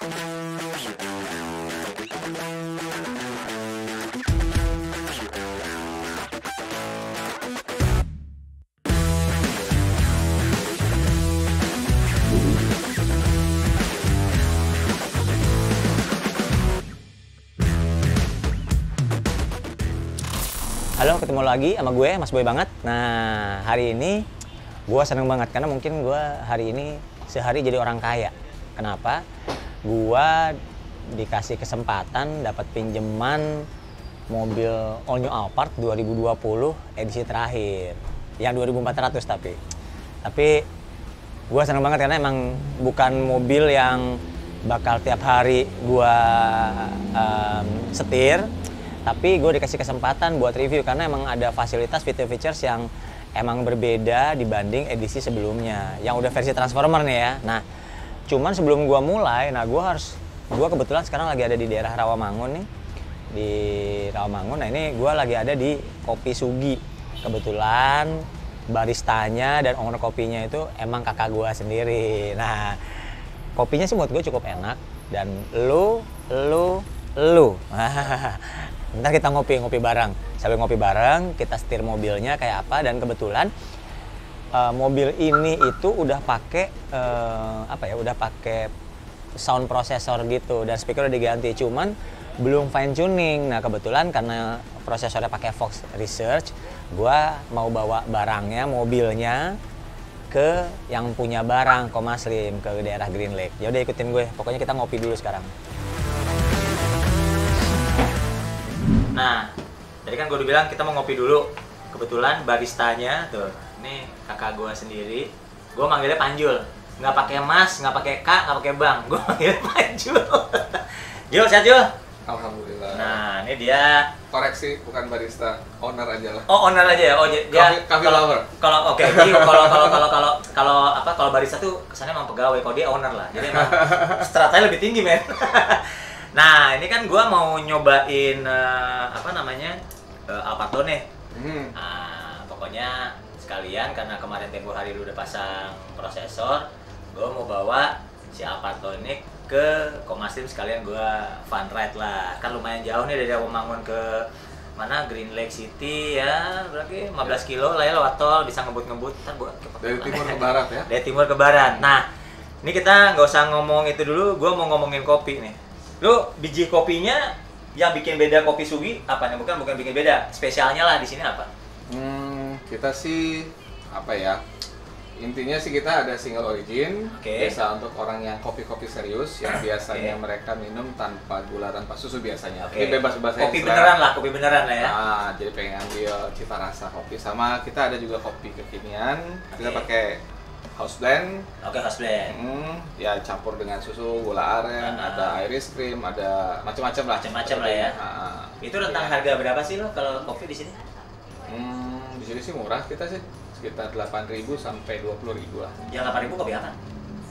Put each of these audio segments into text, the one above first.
Halo, ketemu lagi sama gue, Mas Boy banget. Nah, hari ini gue seneng banget karena mungkin gue hari ini sehari jadi orang kaya. Kenapa? Gue dikasih kesempatan dapat pinjaman mobil All New Alphard 2020 edisi terakhir. Yang 2400 tapi. Tapi gue seneng banget karena emang bukan mobil yang bakal tiap hari gue setir. Tapi gue dikasih kesempatan buat review karena emang ada fasilitas features yang emang berbeda dibanding edisi sebelumnya yang udah versi Transformer nih ya. Nah, cuman sebelum gue mulai, gue kebetulan sekarang lagi ada di daerah Rawamangun nih, di Rawamangun. Nah ini gue lagi ada di Kopi Sugi. Kebetulan baristanya dan owner kopinya itu emang kakak gue sendiri. Nah, kopinya sih menurut gue cukup enak dan lu. Ntar kita ngopi bareng. Sambil ngopi bareng, kita setir mobilnya kayak apa. Dan kebetulan mobil ini itu udah pakai udah pakai sound processor gitu dan speaker udah diganti. Cuman belum fine tuning. Nah kebetulan karena prosesornya pakai Fox Research, gua mau bawa barangnya, mobilnya ke yang punya barang Komaslim ke daerah Green Lake. Ya udah ikutin gue. Pokoknya kita ngopi dulu sekarang. Nah, jadi kan gue udah bilang kita mau ngopi dulu. Kebetulan baristanya tuh, ini kakak gue sendiri. Gue manggilnya Panjul, nggak pakai Mas, nggak pakai Kak, nggak pakai Bang. Gue manggilnya Panjul. Jul, sehat Jul? Alhamdulillah. Nah, ini dia. Koreksi, bukan barista, owner aja lah. Oh, owner aja ya. Oh, dia coffee lover. Kalau oke, jadi kalau barista tuh kesannya emang pegawai, kalau dia owner lah. Jadi emang stratanya lebih tinggi, men. Nah, ini kan gua mau nyobain Alphard Done. Nah, pokoknya sekalian karena kemarin tempo hari lu udah pasang prosesor, gua mau bawa si Alphard Done ke Komaslim sekalian gua fun ride lah. Kan lumayan jauh nih dari Rawamangun ke mana Green Lake City ya, berarti 15 kilo lah ya lewat tol, bisa ngebut-ngebut. Ntar gua dari timur ke barat ya. Dari timur ke barat. Nah, ini kita nggak usah ngomong itu dulu, gua mau ngomongin kopi nih. Lu biji kopinya yang bikin beda Kopi Sugi apa nih? Bukan bikin beda, spesialnya lah di sini apa? Kita sih apa ya? Intinya sih kita ada single origin. Biasa untuk orang yang kopi-kopi serius yang biasanya mereka minum tanpa gula, tanpa susu biasanya. Ini bebas-bebas aja. Kopi beneran lah ya. Nah, jadi pengen ambil cita rasa kopi. Sama kita ada juga kopi kekinian. Kita pakai house blend. House blend. Ya campur dengan susu, gula aren, ada iris cream, ada macam-macam lah. Macam-macam lah ya. Itu rentang harga berapa sih lo kalau kopi di sini? Di sini sih murah kita sih, sekitar 8.000 sampai 20.000 lah. Yang 8.000 kopi apa?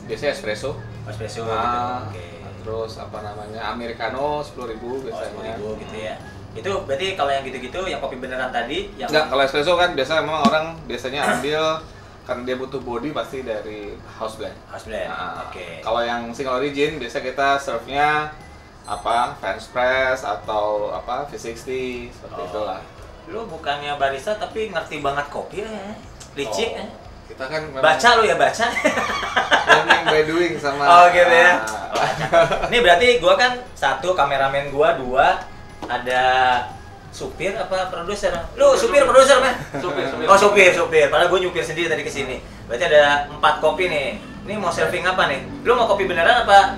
Biasanya espresso. Espresso gitu. Terus americano 10.000 biasanya. 10.000 gitu ya. Itu berarti kalau yang gitu-gitu yang kopi beneran tadi yang enggak, kalau espresso kan biasa memang orang biasanya ambil karena dia butuh body pasti dari house blend. Kalau yang single origin biasa kita serve-nya French press atau V60 seperti itulah. Lu bukannya barista tapi ngerti banget kopi ya. Licik ya. Kita kan baca lu ya baca. Learning by doing sama. Gitu ya. Ini berarti gua kan satu, kameramen gua dua, ada supir apa produser? Lu supir produser kan? Supir. Padahal gue nyupir sendiri tadi kesini. Berarti ada 4 kopi nih. Ini mau serving apa nih? Lu mau kopi beneran apa?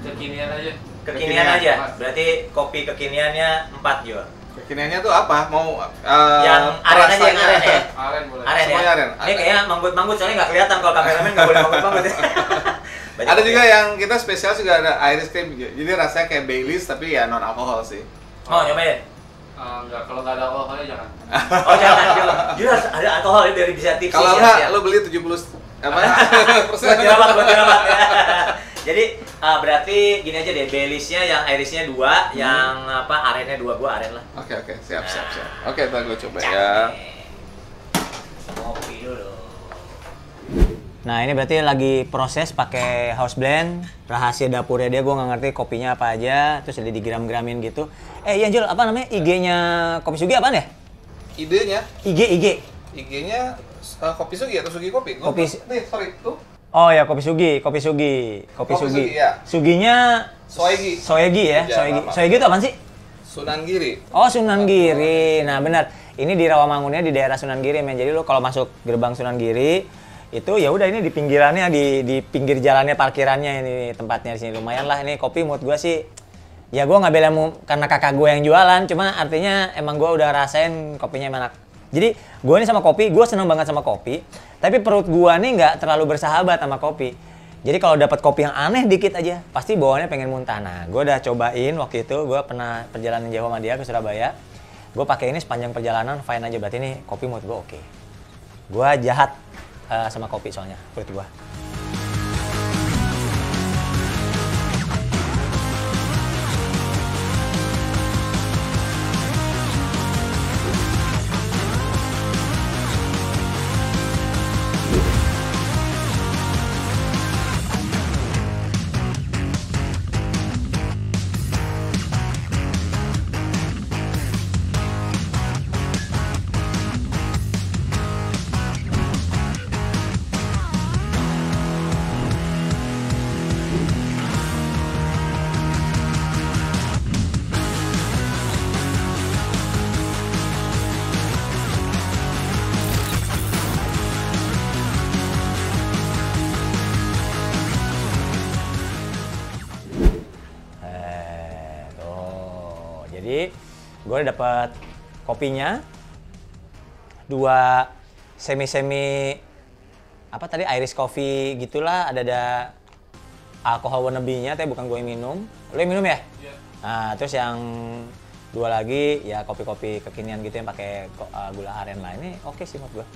Kekinian aja. Kekinian aja. Berarti kopi kekiniannya 4 Jul. Kekiniannya tuh apa? Mau yang aren aja, yang aren ya? Aren boleh. Aren ya? Aren. Ini kayaknya manggut-manggut soalnya nggak kelihatan kalau kameramen nggak boleh manggut-manggut ya. Ada juga yang kita spesial juga ada iris cream. Jadi rasanya kayak Baileys tapi ya non alkohol sih. Oh, nyobain? Enggak, kalau nggak ada alkoholnya jangan. Oh, jangan. Jelas ada alkohol biar bisa tipsi. Kalau enggak, lo beli 70 apa? Buat jerawat ya. Jadi berarti gini aja deh, Baileysnya yang irisnya 2, yang arennya 2, gua aren lah. Oke, siap. Oke, ntar gue coba ya. Kopi dulu. Nah ini berarti lagi proses pakai house blend. Rahasia dapurnya dia gue nggak ngerti kopinya apa aja. Terus jadi digram-gramin gitu. Iya Jul, apa namanya IG-nya Kopi Sugi apaan ya? Idenya? IG. IG-nya Kopi Sugi atau Sugi Kopi? Nih, sorry, tuh. Oh ya Kopi Sugi. Ya. Suginya Soegi ya. Soegi itu apaan sih? Sunan Giri. Oh Sunan Giri. Nah benar. Ini di Rawamangunnya di daerah Sunan Giri, men. Jadi lo kalau masuk gerbang Sunan Giri itu ya udah ini di pinggirannya di pinggir jalannya parkirannya ini tempatnya di sini lumayan lah ini kopi menurut gue sih ya gue nggak bela karena kakak gue yang jualan cuma artinya emang gue udah rasain kopinya enak. Jadi gue ini sama kopi gue seneng banget sama kopi tapi perut gue nih nggak terlalu bersahabat sama kopi. Jadi kalau dapat kopi yang aneh dikit aja pasti bawaannya pengen muntah. Nah gue udah cobain waktu itu gue pernah perjalanan jauh sama dia ke Surabaya. Gue pakai ini sepanjang perjalanan fine aja berarti ini kopi menurut gue oke. Gue jahat sama kopi soalnya perut gua. Jadi gue dapat kopinya dua semi apa tadi Irish coffee gitulah ada alkohol wannabe-nya tapi bukan gue yang minum. Lo yang minum ya? Iya. Nah terus yang dua lagi ya kopi-kopi kekinian gitu yang pakai gula aren lah ini oke sih menurut gue.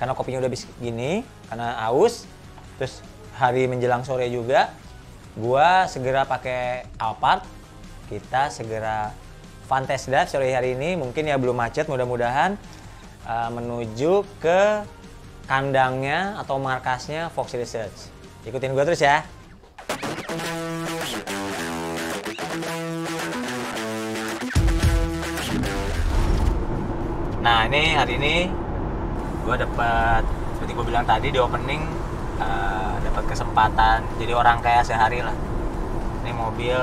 Karena kopinya udah habis gini karena aus terus hari menjelang sore juga gue segera pakai Alphard. Kita segera fun test drive sore hari ini mungkin ya belum macet mudah-mudahan menuju ke kandangnya atau markasnya Fox Research. Ikutin gue terus ya. Nah ini hari ini gue dapat seperti gue bilang tadi di opening dapat kesempatan jadi orang kaya sehari lah. Ini mobil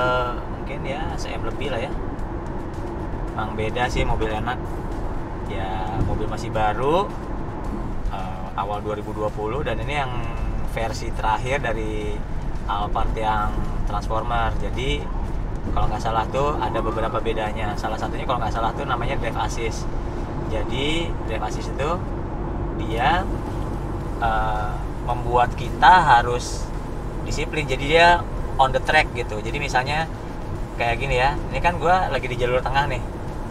mungkin ya CM lebih lah ya. Emang beda sih mobil enak. Ya mobil masih baru awal 2020 dan ini yang versi terakhir dari Alphard yang Transformer. Jadi kalau nggak salah tuh ada beberapa bedanya. Salah satunya kalau nggak salah tuh namanya drive assist. Jadi drive assist itu dia membuat kita harus disiplin. Jadi dia on the track gitu. Jadi misalnya kayak gini ya, ini kan gue lagi di jalur tengah nih,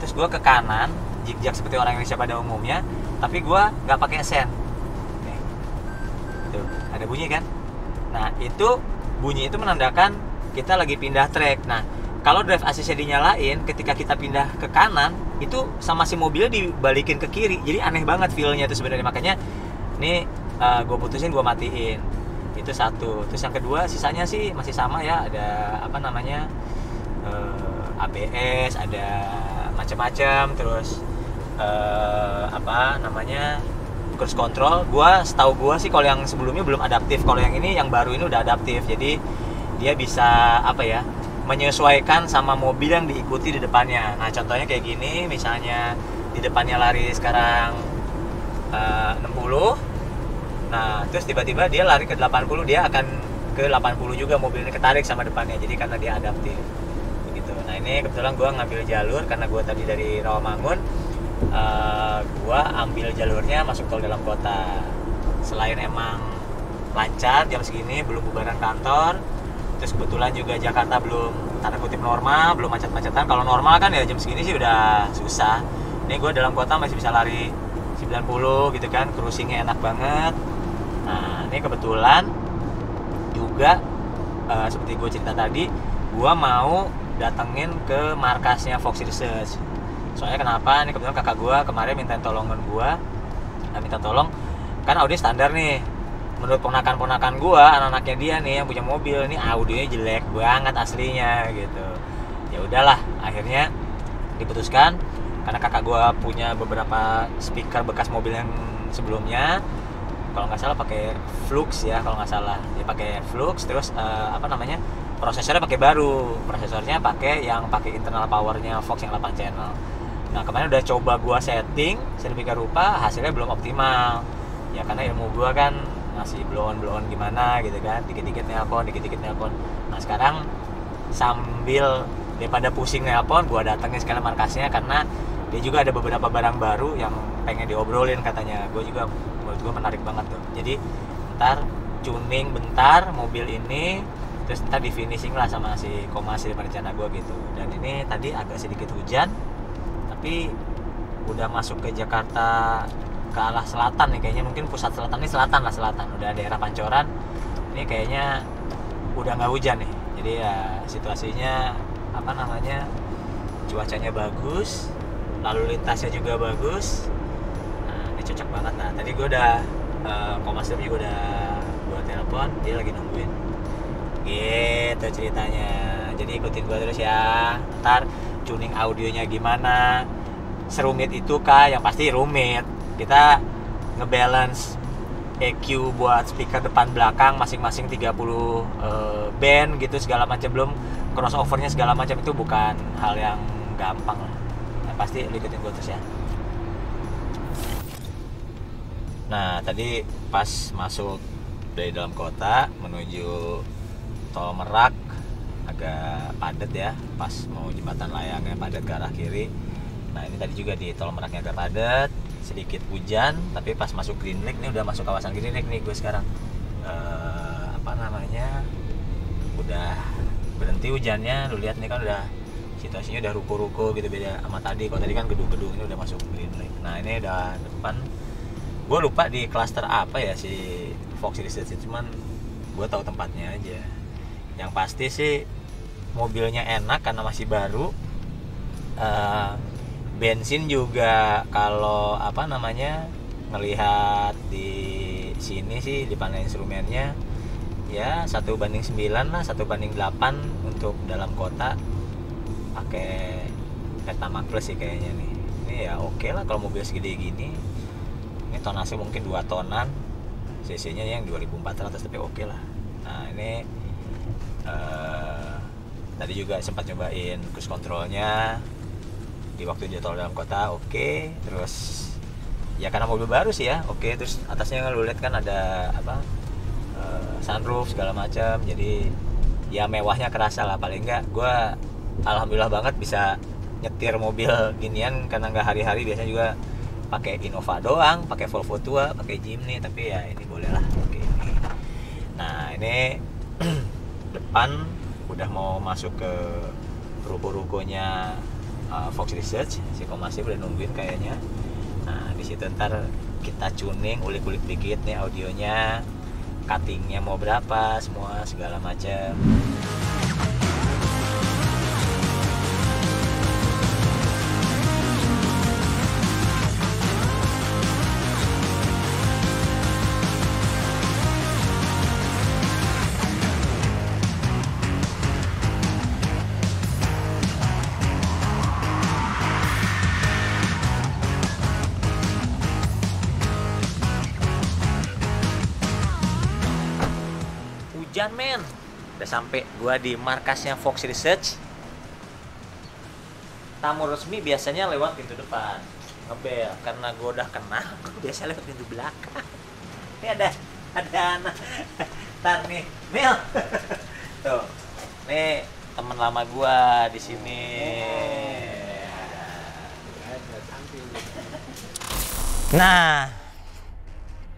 terus gue ke kanan, zigzag seperti orang Indonesia pada umumnya, tapi gue nggak pakai sen. Nih, tuh ada bunyi kan? Nah itu bunyi itu menandakan kita lagi pindah track. Nah kalau drive assist-nya dinyalain, ketika kita pindah ke kanan, itu sama si mobilnya dibalikin ke kiri, jadi aneh banget feel-nya itu sebenarnya. Makanya ini gue putusin, gue matiin. Itu satu. Terus yang kedua sisanya sih masih sama ya, ada apa namanya ABS, ada macam-macam, terus apa namanya cruise control. Setahu gua sih kalau yang sebelumnya belum adaptif, kalau yang ini yang baru ini udah adaptif. Jadi dia bisa apa ya, menyesuaikan sama mobil yang diikuti di depannya. Nah contohnya kayak gini, misalnya di depannya lari sekarang 60, nah terus tiba-tiba dia lari ke 80, dia akan ke 80 juga, mobilnya ketarik sama depannya. Jadi karena dia adaptif begitu. Nah ini kebetulan gue ngambil jalur karena gue tadi dari Rawamangun, gue ambil jalurnya masuk tol dalam kota. Selain emang lancar jam segini, belum bubaran kantor, terus kebetulan juga Jakarta belum tanda kutip normal, belum macet-macetan. Kalau normal kan ya jam segini sih udah susah. Ini gue dalam kota masih bisa lari 90 gitu kan, cruisingnya enak banget. Nah ini kebetulan juga seperti gue cerita tadi, gue mau datengin ke markasnya Fox Research. Soalnya kenapa? Ini kebetulan kakak gue kemarin minta tolong, Karena audio standar nih. Menurut ponakan-ponakan gua, anak-anaknya dia nih yang punya mobil, ini audionya jelek banget aslinya gitu. Ya udahlah, akhirnya diputuskan karena kakak gua punya beberapa speaker bekas mobil yang sebelumnya. Kalau nggak salah pakai Flux ya, kalau nggak salah dia pakai Flux, terus prosesornya pakai baru, prosesornya pakai internal powernya Fox yang 8 channel. Nah kemarin udah coba gua setting sedemikian rupa, hasilnya belum optimal ya, karena ilmu gua kan masih blow on gimana gitu kan, dikit-dikit nelpon. Nah sekarang sambil daripada pusing nelpon, gua datangnya sekalian markasnya karena dia juga ada beberapa barang baru yang pengen diobrolin katanya. Gue juga, menurut gue menarik banget tuh. Jadi ntar tuning bentar mobil ini, terus ntar di finishing lah sama si Komasri rencana gue gitu. Dan ini tadi agak sedikit hujan, tapi udah masuk ke Jakarta ke arah selatan nih kayaknya, mungkin pusat selatan nih, selatan, udah daerah Pancoran ini kayaknya udah nggak hujan nih. Jadi ya situasinya cuacanya bagus, lalu lintasnya juga bagus. Nah ini cocok banget. Nah tadi gue udah Komasri juga udah gue telepon, dia lagi nungguin gitu ceritanya. Jadi ikutin gue terus ya, ntar tuning audionya gimana, serumit itu kah? Yang pasti rumit. Kita ngebalance EQ buat speaker depan belakang masing-masing 30 band gitu segala macam, belum crossovernya segala macam, itu bukan hal yang gampang lah. Yang pasti ikutin gue terus ya. Nah tadi pas masuk dari dalam kota menuju Tol Merak agak padat ya, pas mau jembatan layangnya padat ke arah kiri. Nah ini tadi juga di Tol Meraknya agak padat, sedikit hujan, tapi pas masuk Green Lake, ini udah masuk kawasan Green Lake nih gue sekarang. Udah berhenti hujannya, lu lihat nih kan udah situasinya udah ruko-ruko gitu, beda sama tadi. Kalau tadi kan gedung-gedung, ini udah masuk Green Lake. Nah ini udah depan, gue lupa di klaster apa ya si Fox Research, cuman gue tahu tempatnya aja. Yang pasti sih mobilnya enak karena masih baru. Bensin juga kalau ngelihat di sini sih di panel instrumennya ya 1:9 lah, 1:8 untuk dalam kota pakai Pertamax Plus sih kayaknya nih. Ini ya oke lah kalau mobil segede gini. Ini tonase mungkin 2 tonan, cc-nya yang 2400 tapi oke lah. Nah ini tadi juga sempat nyobain cruise controlnya di waktu dia tol dalam kota, oke. Terus ya karena mobil baru sih ya, oke. Terus atasnya lu lihat kan ada sunroof segala macam, jadi ya mewahnya kerasa lah. Paling enggak gue alhamdulillah banget bisa nyetir mobil ginian, karena nggak hari-hari, biasanya juga pakai Innova doang, pakai Volvo tua, pakai Jimny, tapi ya ini boleh lah. Oke. Nah ini depan udah mau masuk ke ruko-rukonya Fox Research, si Komasri udah nungguin kayaknya. Nah di situ ntar kita tuning, ulik-ulik dikit nih audionya, cuttingnya mau berapa, semua segala macam. Hujan men, udah sampai gua di markasnya Fox Research. Tamu resmi biasanya lewat pintu depan ngebel, karena gua udah kenal, gua biasa lewat pintu belakang. Ini ada anak ntar nih Mil tuh, nih temen lama gua di sini. Nah,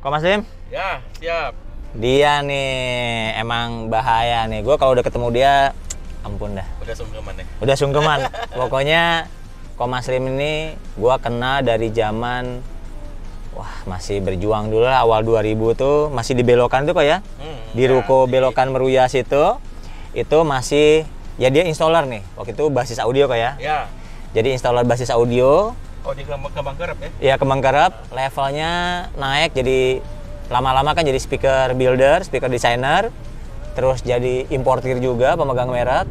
Komasri? Ya, siap. Dia nih emang bahaya nih. Gue kalau udah ketemu dia, ampun dah. Udah sungkeman ya? Udah sungkeman. Pokoknya Komasri ini gue kenal dari zaman masih berjuang dulu lah, awal 2000 tuh masih di belokan tuh kok ya. Di ruko belokan Meruyas itu masih ya dia installer nih. Waktu itu basis audio kok ya. Ya. Jadi installer basis audio. Oh di Kembang Kerep ya? Iya Kembang Kerep, levelnya naik jadi lama-lama kan jadi speaker builder, speaker designer, terus jadi importir juga, pemegang merek,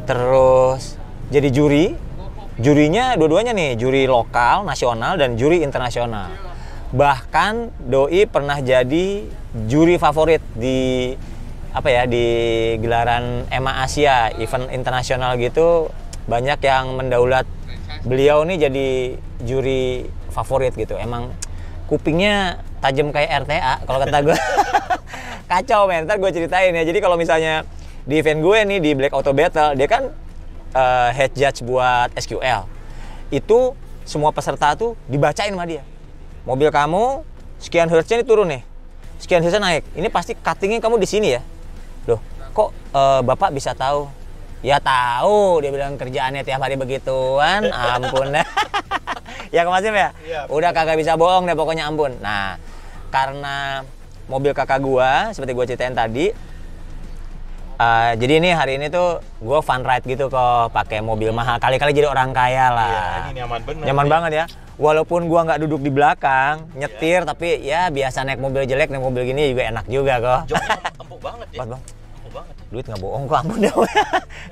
terus jadi juri. Jurinya dua-duanya nih, juri lokal, nasional, dan juri internasional. Bahkan Doi pernah jadi juri favorit di di gelaran EMA Asia, event internasional gitu. Banyak yang mendaulat beliau nih jadi juri favorit gitu. Emang kupingnya tajam kayak RTA kalau kata gue. Kacau men, ntar gue ceritain ya. Jadi kalau misalnya di event gue nih di Black Auto Battle, dia kan head judge buat SQL. Itu semua peserta tuh dibacain sama dia. Mobil kamu sekian hertznya ini turun nih. Sekian hertznya naik. Ini pasti cuttingnya kamu di sini ya. Loh, kok Bapak bisa tahu? Ya tahu, dia bilang kerjaannya tiap hari begituan. Ampun dah. Ya Mas Sim ya? Udah kagak bisa bohong deh pokoknya, ampun. Nah, karena mobil kakak gua seperti gua ceritain tadi, jadi ini hari ini tuh gue fun ride gitu kok, pakai mobil mahal, kali-kali jadi orang kaya lah. Iya, ini nyaman bener. Nyaman banget ya. Walaupun gue nggak duduk di belakang, nyetir, tapi ya biasa naik mobil jelek, naik mobil gini juga enak juga kok. Joknya empuk banget ya. Empuk banget. Duit nggak bohong kok, ampun deh.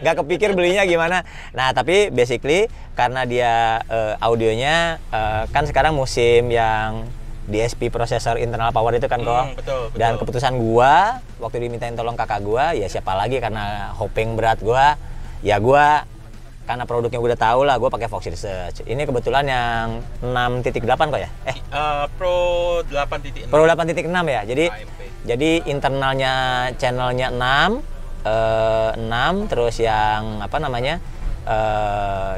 Nggak kepikir belinya gimana. Nah tapi basically karena dia audionya kan sekarang musim yang DSP prosesor internal power itu kan kok. Betul. Dan keputusan gua waktu dimintain tolong kakak gua, ya siapa lagi karena hoping berat gua, ya gua karena produknya udah tahu lah, gua pakai Fox Research. Ini kebetulan yang 6.8 kok ya? Pro 8.6. Pro 8.6 ya. Jadi AMP. jadi internalnya channelnya 6 terus yang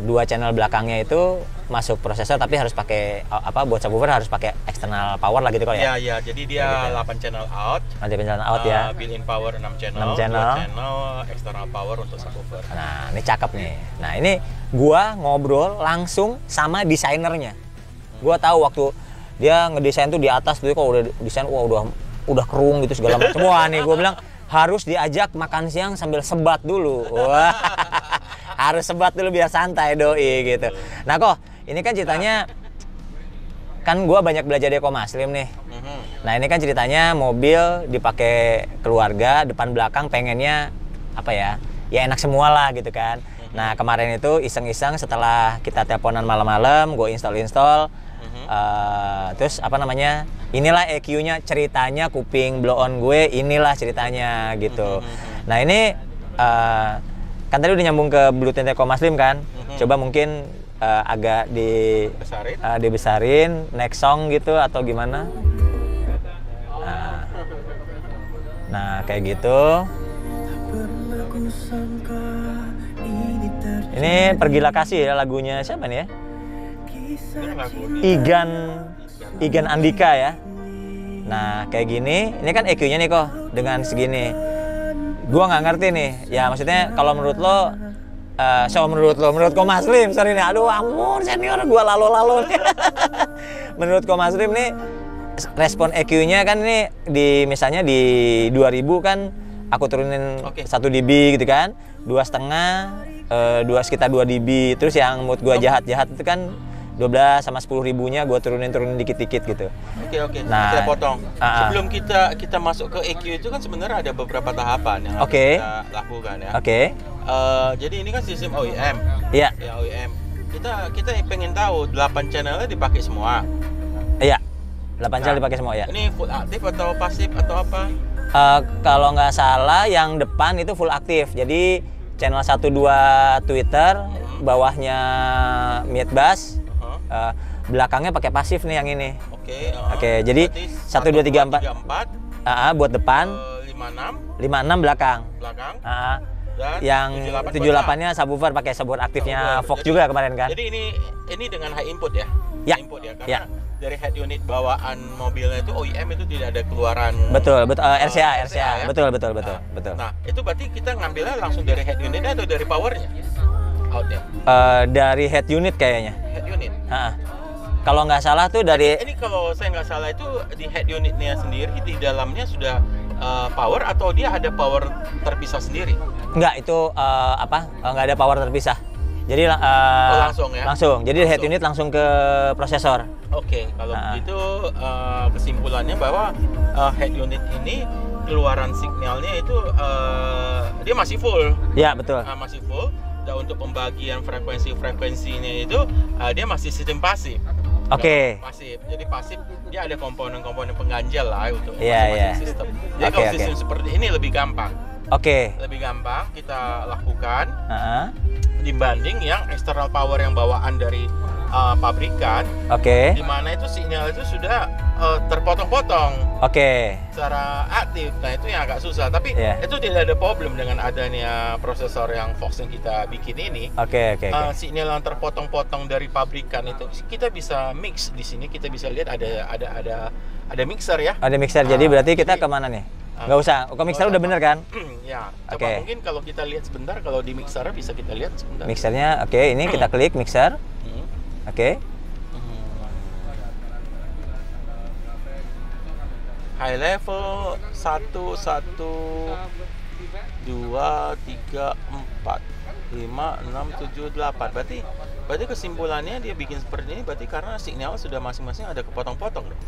dua channel belakangnya itu masuk prosesor, tapi harus pakai buat subwoofer harus pakai external power lah gitu kok ya. Iya, jadi dia 8 channel out. 8 channel out ya. Built-in power 6 channel. 6 channel. 2 channel external power untuk subwoofer. Nah, ini cakep nih. Nah, ini gua ngobrol langsung sama desainernya. Gua tahu waktu dia ngedesain tuh di atas tuh kok udah desain udah kerung gitu segala macam. Wah, nih gua bilang harus diajak makan siang sambil sebat dulu. Wah. Harus sebat dulu biar santai Doi gitu. Nah kok ini kan ceritanya kan gue banyak belajar dari Komaslim nih. Nah ini kan ceritanya mobil dipakai keluarga depan belakang pengennya ya enak semua lah gitu kan. Nah kemarin itu iseng-iseng setelah kita teleponan malam-malam gue install terus inilah EQ-nya, ceritanya kuping blow on gue inilah ceritanya gitu. Nah ini kan tadi udah nyambung ke Bluetooth Komaslim kan. Coba mungkin agak dibesarin next song gitu atau gimana. Nah kayak gitu. Ini Pergilah Kasih ya lagunya siapa nih ya? Igan Andika ya. Nah kayak gini, ini kan EQ-nya nih kok dengan segini. Gua nggak ngerti nih, ya maksudnya kalau menurut lo, menurut Komaslim, sorry nih, aduh ampun senior gua lalo nih. Menurut Komaslim nih, respon EQ-nya kan ini misalnya di 2000 kan aku turunin 1 dB gitu kan, 2,5, sekitar 2 dB, terus yang mood gua jahat-jahat itu kan 12 sama 10 ribunya gue turunin dikit-dikit gitu. Oke. Nah, kita potong. Sebelum kita masuk ke EQ itu kan sebenarnya ada beberapa tahapan yang harus kita lakukan ya. Jadi ini kan sistem OEM. Iya. Ya OEM. Kita pengen tahu 8 channelnya dipakai semua. Iya. 8 channel dipakai semua ya. Ini full aktif atau pasif atau apa? Kalau nggak salah yang depan itu full aktif. Jadi channel 1 2 Twitter, bawahnya mid bass. Belakangnya pakai pasif nih yang ini. Oke, jadi 1 2 3 4. Buat depan. 56 belakang. Dan yang 78-nya subwoofer pakai subwoofer aktifnya Vox juga kemarin kan. Jadi ini dengan high input ya? Ya. High input ya, karena dari head unit bawaan mobilnya itu OEM itu tidak ada keluaran. Betul. RCA. Ya? Betul. Nah, itu berarti kita ngambilnya langsung dari head unitnya atau dari powernya? Outnya? Dari head unit kayaknya. Head unit? Kalau nggak salah tuh dari... Ini kalau saya nggak salah itu di head unitnya sendiri, di dalamnya sudah power atau dia ada power terpisah sendiri? Nggak, itu nggak ada power terpisah. Jadi langsung ya? Langsung. Jadi head unit langsung ke prosesor. Oke, kalau begitu kesimpulannya bahwa head unit ini keluaran signalnya itu dia masih full. Ya, betul. Masih full. Dan untuk pembagian frekuensinya itu dia masih sistem pasif. Oke. Pasif. Jadi pasif dia ada komponen-komponen pengganjal lah untuk masing-masing sistem. Jadi kalau sistem seperti ini lebih gampang. Lebih gampang kita lakukan dibanding yang external power yang bawaan dari pabrikan. Di mana itu sinyal itu sudah terpotong-potong. Secara aktif. Nah, itu yang agak susah. Tapi itu tidak ada problem dengan adanya prosesor yang Fox yang kita bikin ini. Sinyal yang terpotong-potong dari pabrikan itu kita bisa mix di sini. Kita bisa lihat ada mixer ya. Ada mixer. Jadi berarti kita kemana nih? Nggak usah. Kok mixer udah bener kan? Ya. Coba mungkin kalau kita lihat sebentar, kalau di mixer bisa kita lihat sebentar. Mixernya, ini kita klik mixer. High level 1, 2, 3, 4, 5, 6, 7, 8. Berarti kesimpulannya dia bikin seperti ini berarti karena sinyal sudah masing-masing ada kepotong-potong dong.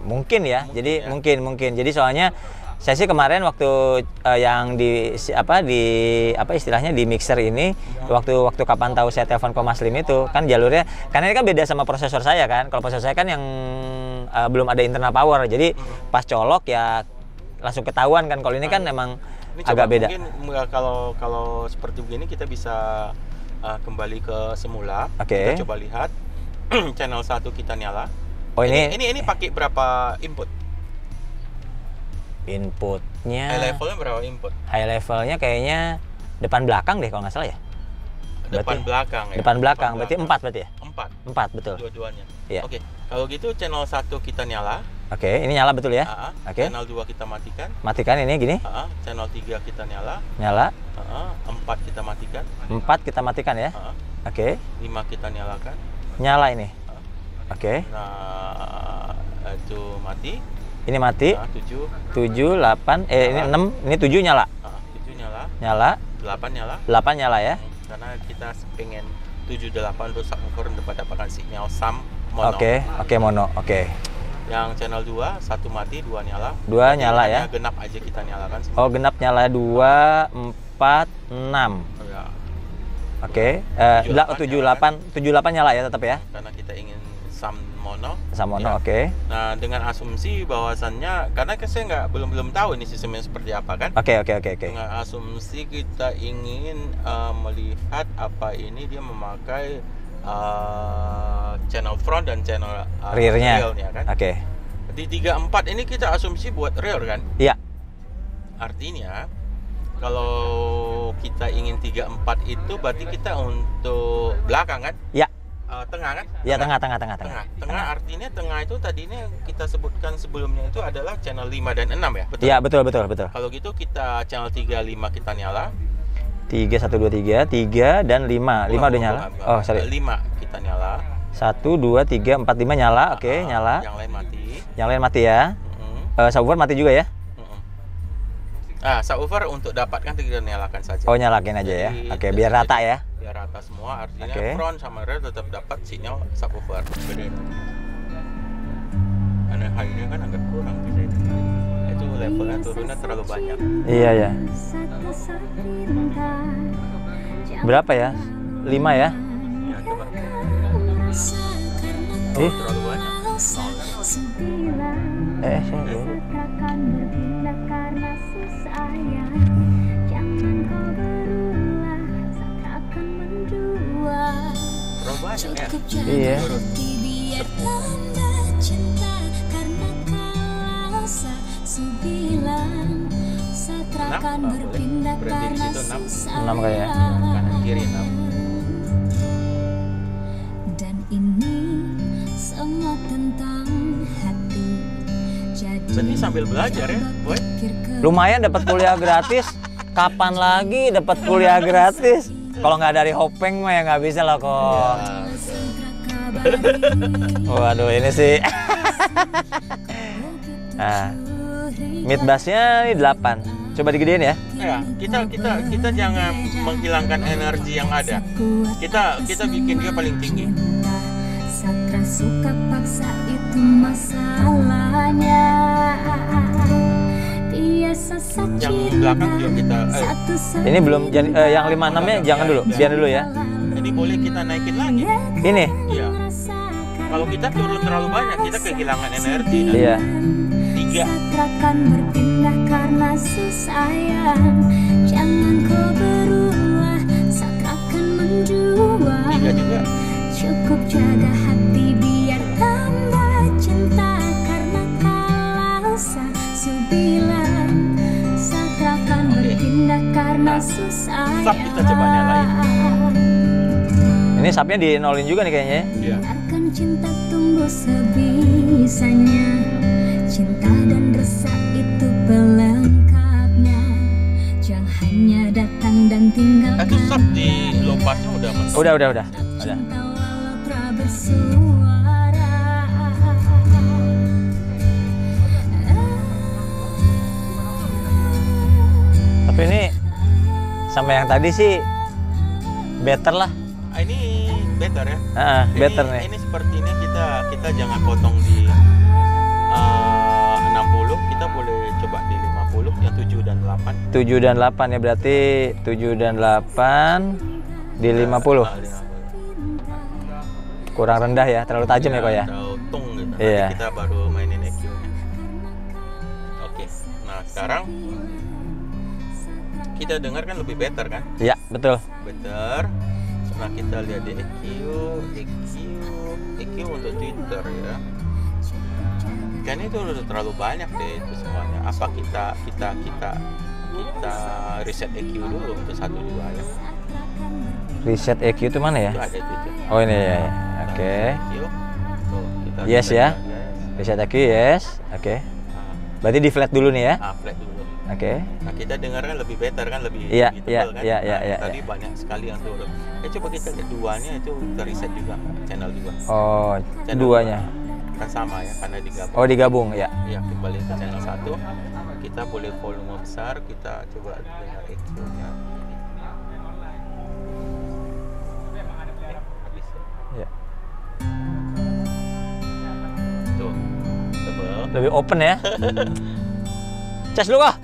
Mungkin ya. Jadi mungkin. Jadi soalnya saya sih kemarin waktu yang istilahnya di mixer ini, waktu kapan tahu saya telepon Komaslim itu kan jalurnya, karena ini kan beda sama prosesor saya kan. Kalau prosesor saya kan yang belum ada internal power, jadi pas colok ya langsung ketahuan kan. Kalau ini kan memang ini agak beda. Mungkin kalau seperti begini kita bisa kembali ke semula. Kita coba lihat channel 1 kita nyala. Ini pakai berapa input? Inputnya high levelnya berapa input? High levelnya kayaknya depan belakang deh kalau nggak salah ya. Depan belakang ya. Depan belakang berarti 4 berarti ya? 4 betul. Dua-duanya. Iya. Kalau gitu channel 1 kita nyala. Ini nyala betul ya? Channel 2 kita matikan. Matikan ini gini. Channel 3 kita nyala. 4 kita matikan. 4 kita matikan ya? 5 kita nyalakan. Nyala ini. Nah, itu mati. Ini mati. 7, 8, ini 6, ini 7 nyala. 7 nyala. Nyala. 8 nyala. 8 nyala ya. Karena kita pengen 7, 8 untuk subwoofer untuk dapatkan sinyal SAM mono. Mono. Yang channel 2, 1 mati, 2 nyala. 2 nyala ya. Genap aja kita nyalakan. Genap nyala 2, 4, 6. 7, 8 nyala ya tetap ya. Karena kita ingin SAM mono. Nah, dengan asumsi bahwasannya karena saya belum tahu ini sistemnya seperti apa kan. Dengan asumsi kita ingin melihat apa ini dia memakai channel front dan channel rear-nya kan. Di 34 ini kita asumsi buat rear kan? Iya. Artinya kalau kita ingin 34 itu berarti kita untuk belakang kan? Iya. Tengah kan? Iya, tengah. Tengah artinya tengah itu tadinya kita sebutkan sebelumnya itu adalah channel 5 dan 6 ya? Betul? Iya, betul. Kalau gitu kita channel 3, 5 kita nyala. 3, 1, 2, 3 dan 5. 5 udah nyala. Bukan. 5 kita nyala. 1, 2, 3, 4, 5 nyala. Nyala. Yang lain mati ya. Subwoofer mati juga ya? Subwoofer untuk dapatkan kita nyalakan saja. Nyalakin aja ya. Biar rata ya. Biar rata semua, artinya front sama rear tetap dapat sinyal subwoofer. Seperti itu. Karena high-nya kan agak kurang bisa itu. Itu levelnya turunnya terlalu banyak. Iya ya. Berapa ya? 5 ya? Ya, coba. Terlalu banyak. Banyak ya? Iya. Berarti di situ 6 kayak. Kanan kiri 6. Dan ini semua tentang hati. Jadi sambil belajar ya, Boy. Lumayan dapat kuliah gratis. Kapan lagi dapat kuliah gratis? Kalau nggak dari Hopeng mah ya nggak bisa lah kok. Waduh ini sih. Nah, mid bassnya ini 8. Coba digedein ya. Ya, kita jangan menghilangkan energi yang ada. Kita bikin dia paling tinggi. Satra suka paksa itu itu masalahnya. Biasa Yang belakang juga kita ini belum jadi yang 56-nya jangan dulu, biar dulu ya. Ini boleh kita naikin lagi. Ini? Iya. Kalau kita turun terlalu banyak, kita kehilangan energi. Iya. 3. Akan berpindah karena sayang. Jangan kau berulah saat akan menjual. 3 juga. Cukup jaga hati biar tambah cinta. Karena kalau subilang saat akan berpindah karena sayang. Sub kita coba nyalain. Ini subnya di nolin juga nih kayaknya. Iya. Biarkan cinta tumbuh sebisanya. Cinta dan rasa itu pelengkapnya. Jangan hanya datang dan tinggalkan. Itu sub di low passnya udah mentok. Udah. Cinta walau tak bersuara. Tapi ini sama yang tadi sih better lah. Ini better ya. Better nih. Ini sepertinya kita jangan potong di 60, kita boleh coba di 50, yang 7 dan 8. 7 dan 8 ya, berarti 7 dan 8 di 50. Kurang rendah ya, terlalu tajam ya kok ya. Terlalu tung gitu. Iya. Nanti kita baru mainin EQ-nya. Oke. Nah, sekarang kita dengar kan lebih better kan? Iya, betul. Better. Nah, kita lihat di EQ untuk Twitter ya. Kayaknya itu udah terlalu banyak deh itu semuanya. Apa kita reset EQ dulu untuk 1, 2 ya. Reset EQ itu mana ya? Itu ada itu. Oh ini ya. Oke. EQ. Tuh, kita Yes reset ya. yes. Reset EQ yes. Oke. Berarti di flat dulu nih ya. Flat dulu. Oke. Nah, kita dengar kan lebih better kan, lebih Iya, tebal kan. iya. Tadi banyak sekali yang turun. Coba kita lihat duanya itu reset juga channel juga. Oh, Channel duanya. Kan sama ya, karena digabung. Oh, digabung ya. Ya, kembali ke channel 1. Kita boleh volume besar, kita coba dengar EQ-nya. Habis ya. Ya. Tuh, tebal. Lebih open ya. Cas dulu kok.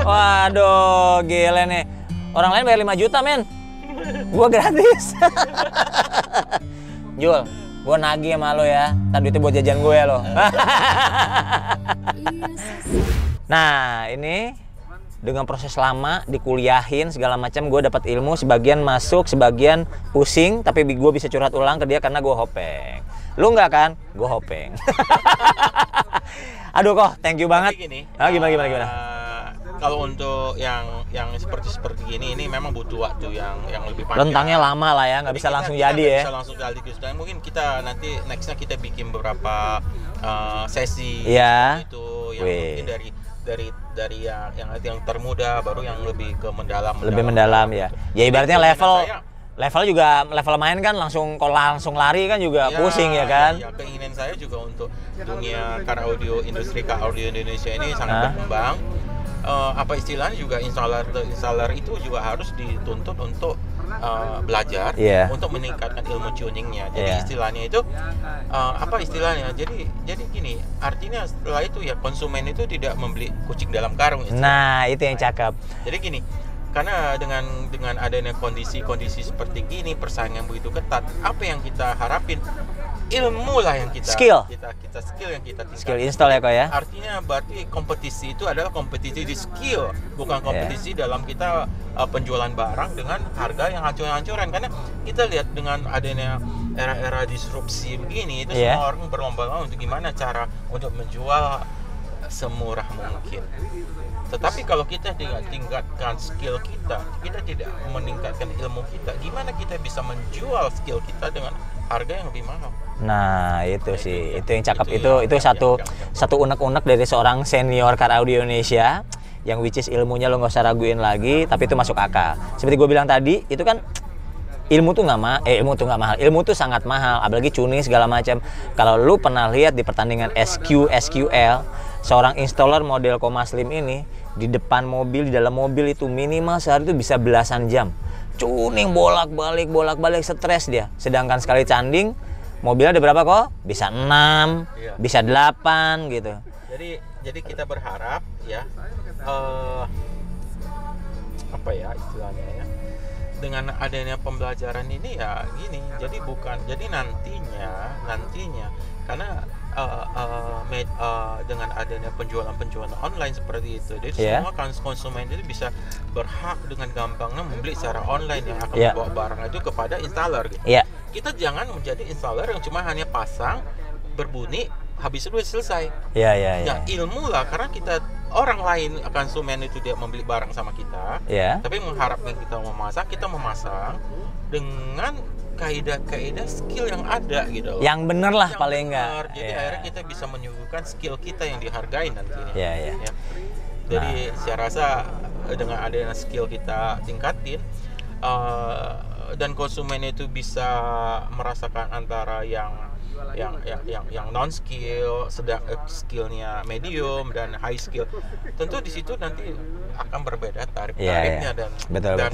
Waduh, gila nih. Orang lain bayar 5 juta, men. Gua gratis. Jul, gua nagih sama lo ya. Tadi duitnya buat jajan gue lo. Nah, ini dengan proses lama dikuliahin segala macam, gue dapat ilmu, sebagian masuk, sebagian pusing, tapi gue bisa curhat ulang ke dia karena gue hopeng. Lu nggak kan? Gue hopeng. Aduh kok, thank you banget. Gini, Gimana? Kalau untuk yang seperti gini, ini memang butuh waktu yang lebih panjang. Rentangnya lama lah ya, nggak bisa langsung jadi ya. Bisa langsung jadi, dan mungkin kita nanti nextnya kita bikin beberapa sesi Iya. itu yang mungkin dari yang termuda, baru yang lebih ke mendalam. Lebih mendalam ya. Ya ibaratnya level juga level main kan langsung lari kan juga pusing ya kan. Ya, keinginan saya juga untuk dunia car audio, industri car audio Indonesia ini sangat berkembang. Apa istilahnya juga installer itu juga harus dituntut untuk belajar untuk meningkatkan ilmu tuningnya. Jadi istilahnya itu apa istilahnya? Jadi gini, artinya setelah itu ya konsumen itu tidak membeli kucing dalam karung. Nah, itu yang cakep. Jadi gini, karena dengan adanya kondisi seperti gini, persaingan begitu ketat, apa yang kita harapin? Ilmu lah yang kita skill yang kita tingkatkan. Skill install ya kok ya. Artinya berarti kompetisi itu adalah kompetisi di skill, bukan kompetisi dalam kita penjualan barang dengan harga yang hancur-hancuran. Karena kita lihat dengan adanya era-era disrupsi begini, itu semua orang berlomba-lomba untuk gimana cara untuk menjual semurah mungkin. Tetapi kalau kita tidak tingkatkan skill kita tidak meningkatkan ilmu kita, gimana kita bisa menjual skill kita dengan harga yang lebih mahal? Nah, itu sih, itu yang cakep. Itu satu unek-unek dari seorang senior car audio Indonesia, yang which is ilmunya lo nggak usah raguin lagi, tapi itu masuk akal. Seperti gue bilang tadi, itu kan ilmu tuh nggak mahal, ilmu tuh sangat mahal, apalagi tuning segala macam. Kalau lu pernah lihat di pertandingan SQL, seorang installer model Koma Slim ini di depan mobil, di dalam mobil itu minimal sehari itu bisa belasan jam tuning bolak-balik stres dia. Sedangkan sekali tanding mobilnya ada berapa kok? Bisa 6, bisa 8 gitu. Jadi kita berharap ya, apa ya istilahnya ya, dengan adanya pembelajaran ini ya gini, jadi nantinya karena dengan adanya penjualan online seperti itu, jadi semua konsumen itu bisa berhak dengan gampangnya membeli secara online yang akan membawa barang itu kepada installer gitu. Kita jangan menjadi installer yang cuma hanya pasang, berbunyi, habis itu selesai. Ya, ilmu lah, karena kita orang lain konsumen itu dia membeli barang sama kita, tapi mengharapkan kita memasang dengan kaidah-kaidah skill yang ada gitu. Yang bener lah paling enggak. Jadi akhirnya kita bisa menyuguhkan skill kita yang dihargai nantinya. Ya. Jadi saya rasa dengan adanya skill kita tingkatin, dan konsumen itu bisa merasakan antara yang non skill, sedang skillnya medium dan high skill. Tentu di situ nanti akan berbeda tarifnya dan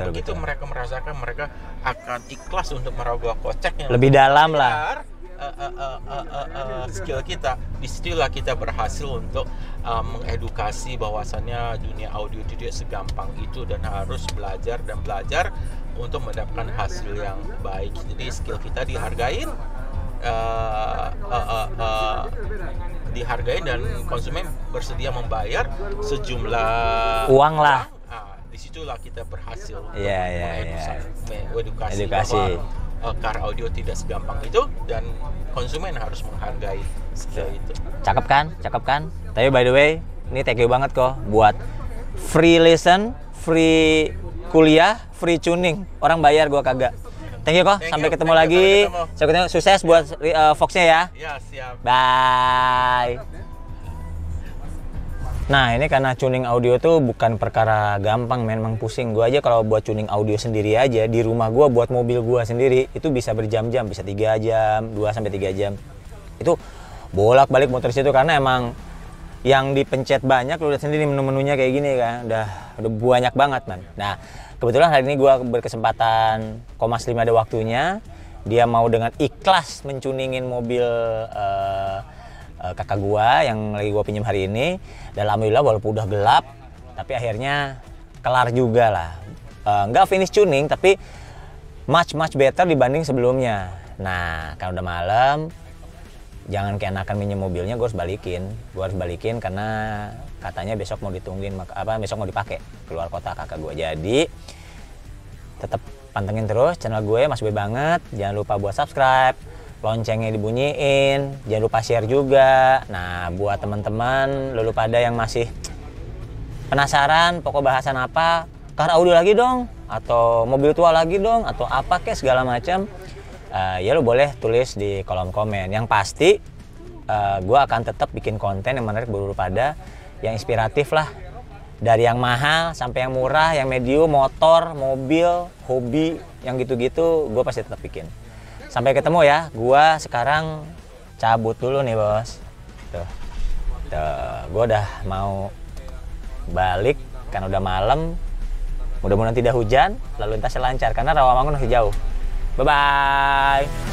begitu mereka merasakan, mereka akan ikhlas untuk merogoh kocek yang lebih dalam lah. Skill kita, disitulah kita berhasil untuk mengedukasi bahwasannya dunia audio tidak segampang itu dan harus belajar untuk mendapatkan hasil yang baik. Jadi skill kita dihargain dan konsumen bersedia membayar sejumlah uang lah. Disitulah kita berhasil edukasi bahwa car audio tidak segampang itu dan konsumen harus menghargai skill itu. Cakep kan? Tapi by the way, ini thank you banget kok buat free listen, free kuliah, free tuning. Orang bayar, gua kagak. Thank you kok. Sampai ketemu lagi. Sukses buat Fox-nya ya. Ya, siap. Bye. Nah, ini karena tuning audio tuh bukan perkara gampang, memang pusing. Gua aja kalau buat tuning audio sendiri aja di rumah gua, buat mobil gua sendiri itu bisa berjam-jam, bisa 3 jam, 2 sampai 3 jam. Itu bolak-balik motor situ karena emang yang dipencet banyak. Lu lihat sendiri menu-menunya kayak gini kan. Udah banyak banget, man. Nah, kebetulan hari ini gue berkesempatan, Mas Lim ada waktunya. Dia mau dengan ikhlas mencuningin mobil kakak gue yang lagi gue pinjam hari ini. Dan alhamdulillah walaupun udah gelap, tapi akhirnya kelar juga lah. Nggak finish tuning, tapi much better dibanding sebelumnya. Nah, karena udah malam, jangan keenakan minjem mobilnya, gue harus balikin karena katanya besok mau ditungguin, besok mau dipakai keluar kota kakak gue. Jadi tetap pantengin terus channel gue, Mas Boy banget. Jangan lupa buat subscribe, loncengnya dibunyiin, jangan lupa share juga. Nah, buat teman-teman lu pada yang masih penasaran pokok bahasan apa, car audio lagi dong, atau mobil tua lagi dong, atau apa kek segala macam, ya lu boleh tulis di kolom komen. Yang pasti gue akan tetap bikin konten yang menarik buat lu pada, yang inspiratif lah. Dari yang mahal sampai yang murah, yang medium, motor, mobil, hobi, yang gitu-gitu gue pasti tetap bikin. Sampai ketemu ya. Gue sekarang cabut dulu nih bos. Tuh. Gue udah mau balik kan udah malam. Mudah-mudahan tidak hujan, lalu lintasnya lancar karena Rawamangun masih jauh. Bye-bye.